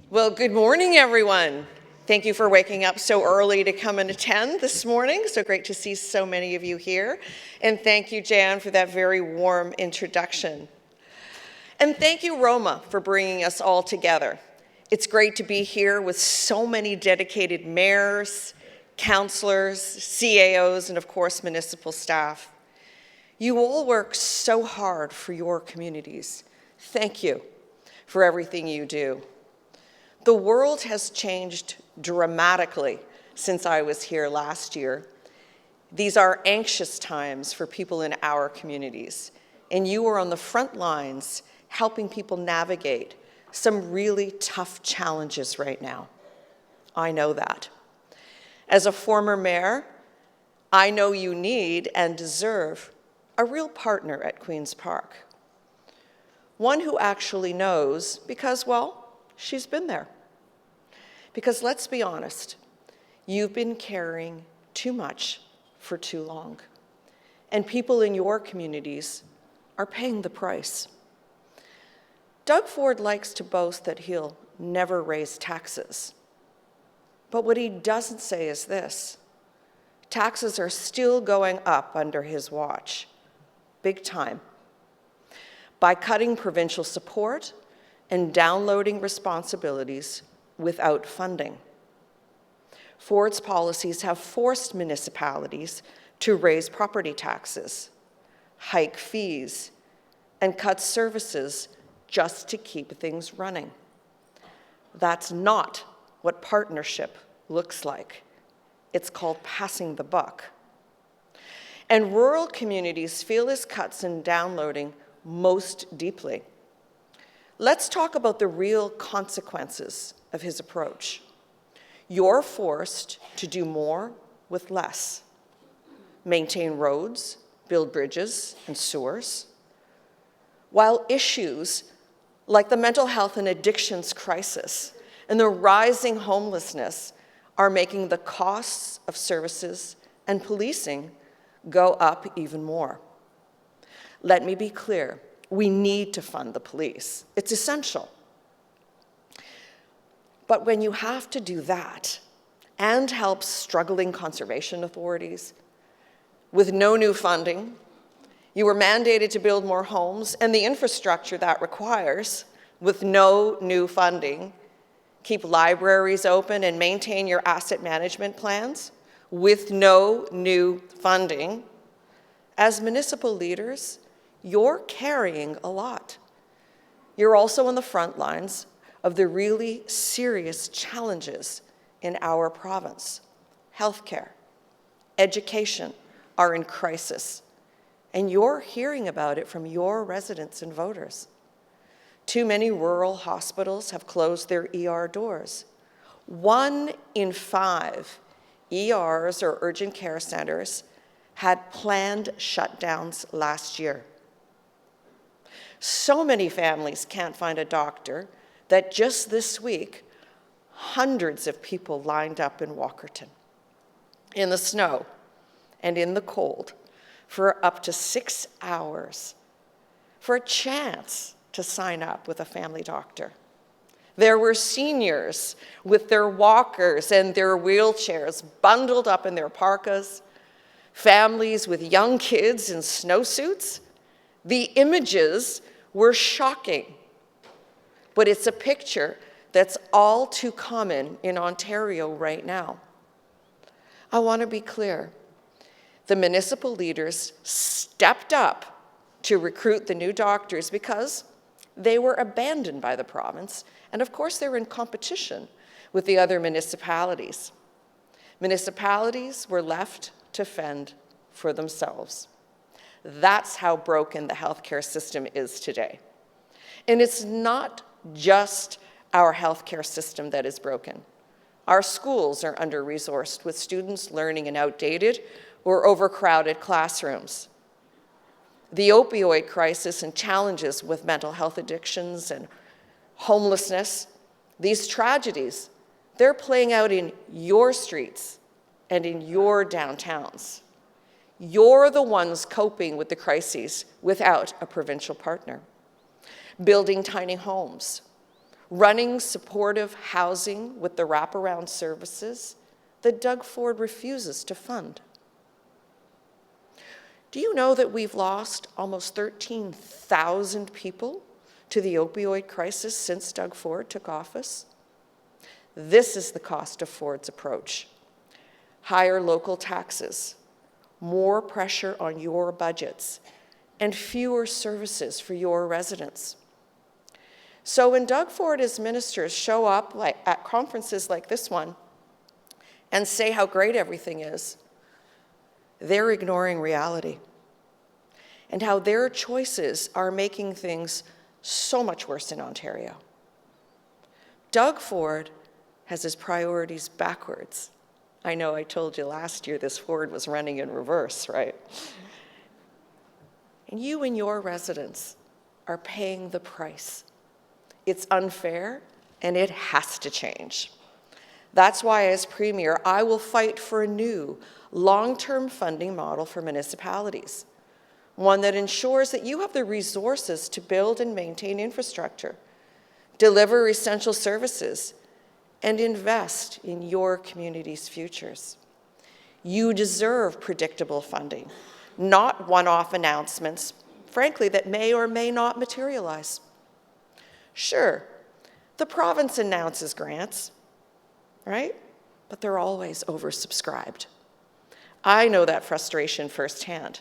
Well, good morning, everyone. Thank you for waking up so early to come and attend this morning. So great to see so many of you here. And thank you, Jan, for that very warm introduction. And thank you, ROMA, for bringing us all together. It's great to be here with so many dedicated mayors, councillors, CAOs, and of course, municipal staff. You all work so hard for your communities. Thank you for everything you do. The world has changed dramatically since I was here last year. These are anxious times for people in our communities, and you are on the front lines helping people navigate some really tough challenges right now. I know that. As a former mayor, I know you need and deserve a real partner at Queen's Park. One who actually knows because, well, she's been there. Because let's be honest, you've been carrying too much for too long. And people in your communities are paying the price. Doug Ford likes to boast that he'll never raise taxes. But what he doesn't say is this: taxes are still going up under his watch, big time. By cutting provincial support and downloading responsibilities without funding. Ford's policies have forced municipalities to raise property taxes, hike fees, and cut services just to keep things running. That's not what partnership looks like. It's called passing the buck. And rural communities feel his cuts and downloading most deeply. Let's talk about the real consequences of his approach. You're forced to do more with less. Maintain roads, build bridges and sewers, while issues like the mental health and addictions crisis and the rising homelessness are making the costs of services and policing go up even more. Let me be clear. We need to fund the police. It's essential. But when you have to do that and help struggling conservation authorities with no new funding, you were mandated to build more homes and the infrastructure that requires with no new funding, keep libraries open and maintain your asset management plans with no new funding. As municipal leaders, you're carrying a lot. You're also on the front lines of the really serious challenges in our province. Healthcare, education are in crisis, and you're hearing about it from your residents and voters. Too many rural hospitals have closed their ER doors. 1 in 5 ERs or urgent care centers had planned shutdowns last year. So many families can't find a doctor that just this week, hundreds of people lined up in Walkerton, in the snow and in the cold, for up to 6 hours, for a chance to sign up with a family doctor. There were seniors with their walkers and their wheelchairs bundled up in their parkas, families with young kids in snowsuits. The images were shocking, but it's a picture that's all too common in Ontario right now. I want to be clear. The municipal leaders stepped up to recruit the new doctors because they were abandoned by the province, and of course they were in competition with the other municipalities. Municipalities were left to fend for themselves. That's how broken the healthcare system is today. And it's not just our healthcare system that is broken. Our schools are under-resourced with students learning in outdated or overcrowded classrooms. The opioid crisis and challenges with mental health addictions and homelessness, these tragedies, they're playing out in your streets and in your downtowns. You're the ones coping with the crises without a provincial partner. Building tiny homes, running supportive housing with the wraparound services that Doug Ford refuses to fund. Do you know that we've lost almost 13,000 people to the opioid crisis since Doug Ford took office? This is the cost of Ford's approach. Higher local taxes, more pressure on your budgets, and fewer services for your residents. So when Doug Ford and his ministers show up at conferences like this one and say how great everything is, they're ignoring reality and how their choices are making things so much worse in Ontario. Doug Ford has his priorities backwards. I know I told you last year this Ford was running in reverse, right? And you and your residents are paying the price. It's unfair, and it has to change. That's why, as Premier, I will fight for a new, long-term funding model for municipalities, one that ensures that you have the resources to build and maintain infrastructure, deliver essential services, and invest in your community's futures. You deserve predictable funding, not one-off announcements, frankly, that may or may not materialize. Sure, the province announces grants, right? But they're always oversubscribed. I know that frustration firsthand.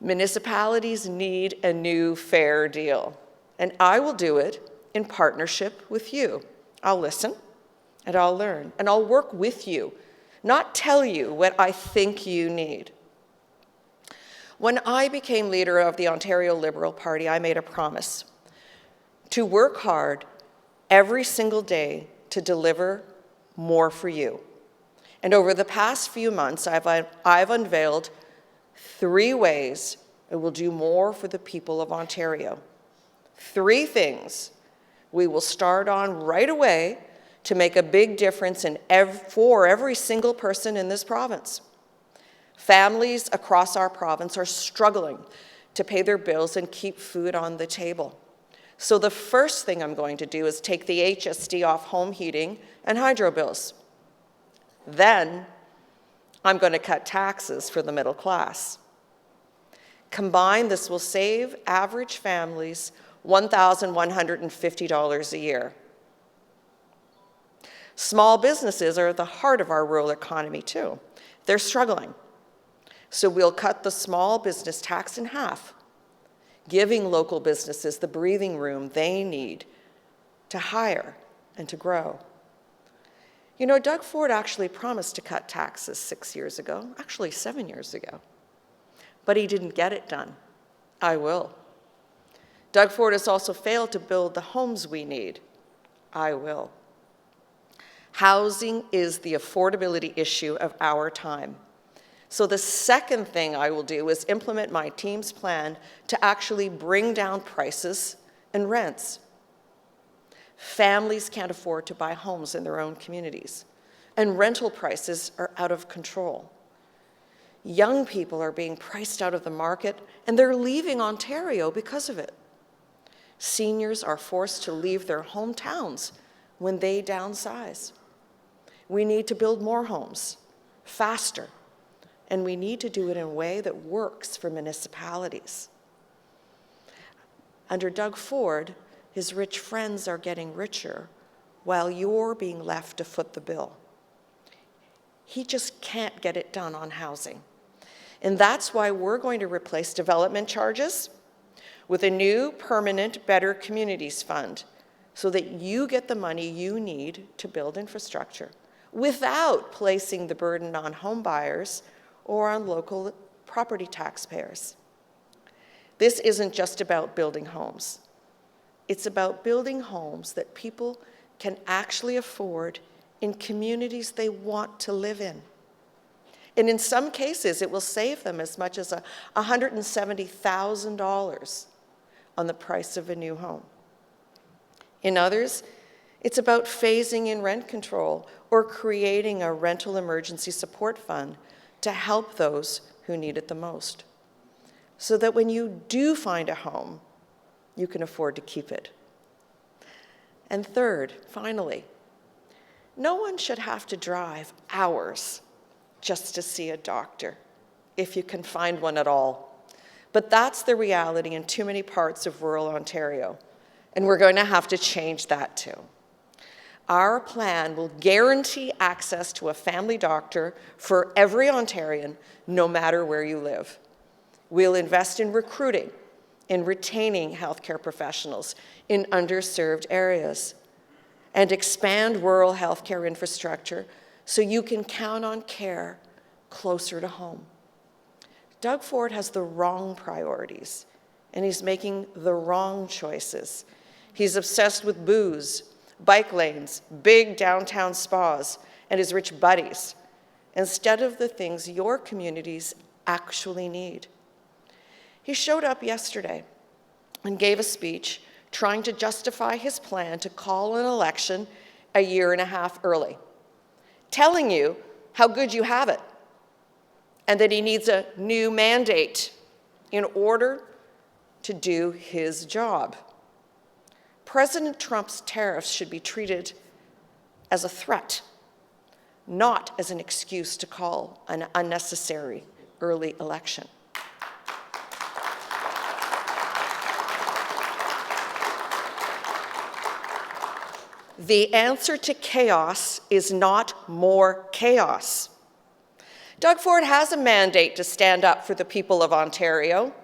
Municipalities need a new fair deal, and I will do it in partnership with you. I'll listen, and I'll learn, and I'll work with you, not tell you what I think you need. When I became leader of the Ontario Liberal Party, I made a promise to work hard every single day to deliver more for you. And over the past few months, I've unveiled 3 ways I will do more for the people of Ontario. 3 things we will start on right away to make a big difference for every single person in this province. Families across our province are struggling to pay their bills and keep food on the table. So the first thing I'm going to do is take the HST off home heating and hydro bills. Then I'm going to cut taxes for the middle class. Combined, this will save average families $1,150 a year. Small businesses are at the heart of our rural economy too. They're struggling. So we'll cut the small business tax in half, giving local businesses the breathing room they need to hire and to grow. You know, Doug Ford actually promised to cut taxes 6 years ago, actually 7 years ago, but he didn't get it done. I will. Doug Ford has also failed to build the homes we need. I will. Housing is the affordability issue of our time. So the second thing I will do is implement my team's plan to actually bring down prices and rents. Families can't afford to buy homes in their own communities, and rental prices are out of control. Young people are being priced out of the market, and they're leaving Ontario because of it. Seniors are forced to leave their hometowns when they downsize. We need to build more homes, faster, and we need to do it in a way that works for municipalities. Under Doug Ford, his rich friends are getting richer while you're being left to foot the bill. He just can't get it done on housing. And that's why we're going to replace development charges with a new permanent Better Communities Fund so that you get the money you need to build infrastructure without placing the burden on home buyers or on local property taxpayers. This isn't just about building homes. It's about building homes that people can actually afford in communities they want to live in. And in some cases, it will save them as much as $170,000 on the price of a new home. In others, it's about phasing in rent control or creating a rental emergency support fund to help those who need it the most, so that when you do find a home, you can afford to keep it. And third, finally, no one should have to drive hours just to see a doctor, if you can find one at all. But that's the reality in too many parts of rural Ontario, and we're going to have to change that too. Our plan will guarantee access to a family doctor for every Ontarian, no matter where you live. We'll invest in recruiting, in retaining healthcare professionals in underserved areas, and expand rural healthcare infrastructure so you can count on care closer to home. Doug Ford has the wrong priorities, and he's making the wrong choices. He's obsessed with booze, bike lanes, big downtown spas, and his rich buddies, instead of the things your communities actually need. He showed up yesterday and gave a speech trying to justify his plan to call an election a year and a half early, telling you how good you have it, and that he needs a new mandate in order to do his job. President Trump's tariffs should be treated as a threat, not as an excuse to call an unnecessary early election. The answer to chaos is not more chaos. Doug Ford has a mandate to stand up for the people of Ontario.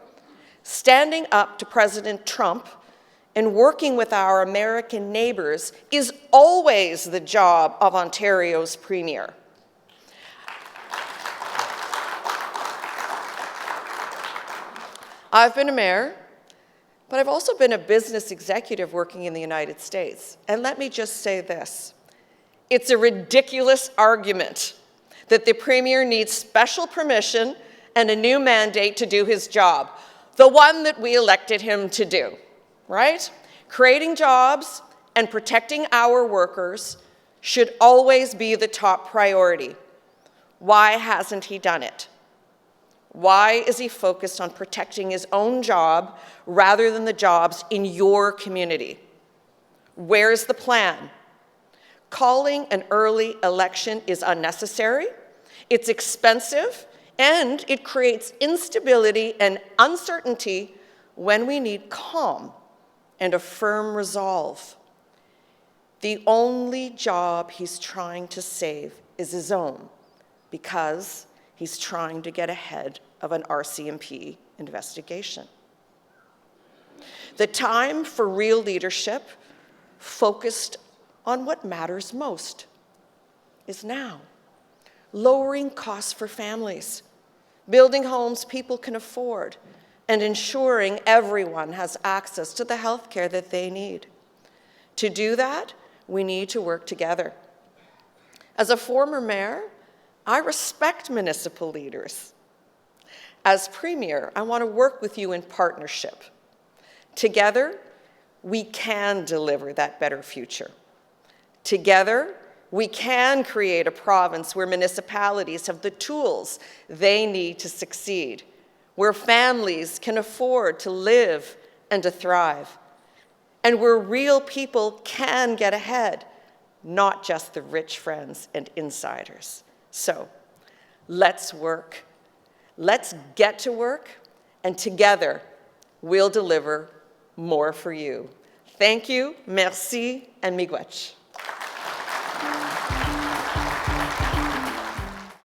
Standing up to President Trump and working with our American neighbors is always the job of Ontario's Premier. I've been a mayor, but I've also been a business executive working in the United States. And let me just say this. It's a ridiculous argument that the Premier needs special permission and a new mandate to do his job, the one that we elected him to do, right? Creating jobs and protecting our workers should always be the top priority. Why hasn't he done it? Why is he focused on protecting his own job rather than the jobs in your community? Where's the plan? Calling an early election is unnecessary, it's expensive, and it creates instability and uncertainty when we need calm and a firm resolve. The only job he's trying to save is his own, because he's trying to get ahead of an RCMP investigation. The time for real leadership focused on what matters most is now. Lowering costs for families, building homes people can afford, and ensuring everyone has access to the health care that they need. To do that, we need to work together. As a former mayor, I respect municipal leaders. As Premier, I want to work with you in partnership. Together, we can deliver that better future. Together, we can create a province where municipalities have the tools they need to succeed, where families can afford to live and to thrive, and where real people can get ahead, not just the rich friends and insiders. So, let's work. Let's get to work, and together, we'll deliver more for you. Thank you, merci, and miigwech.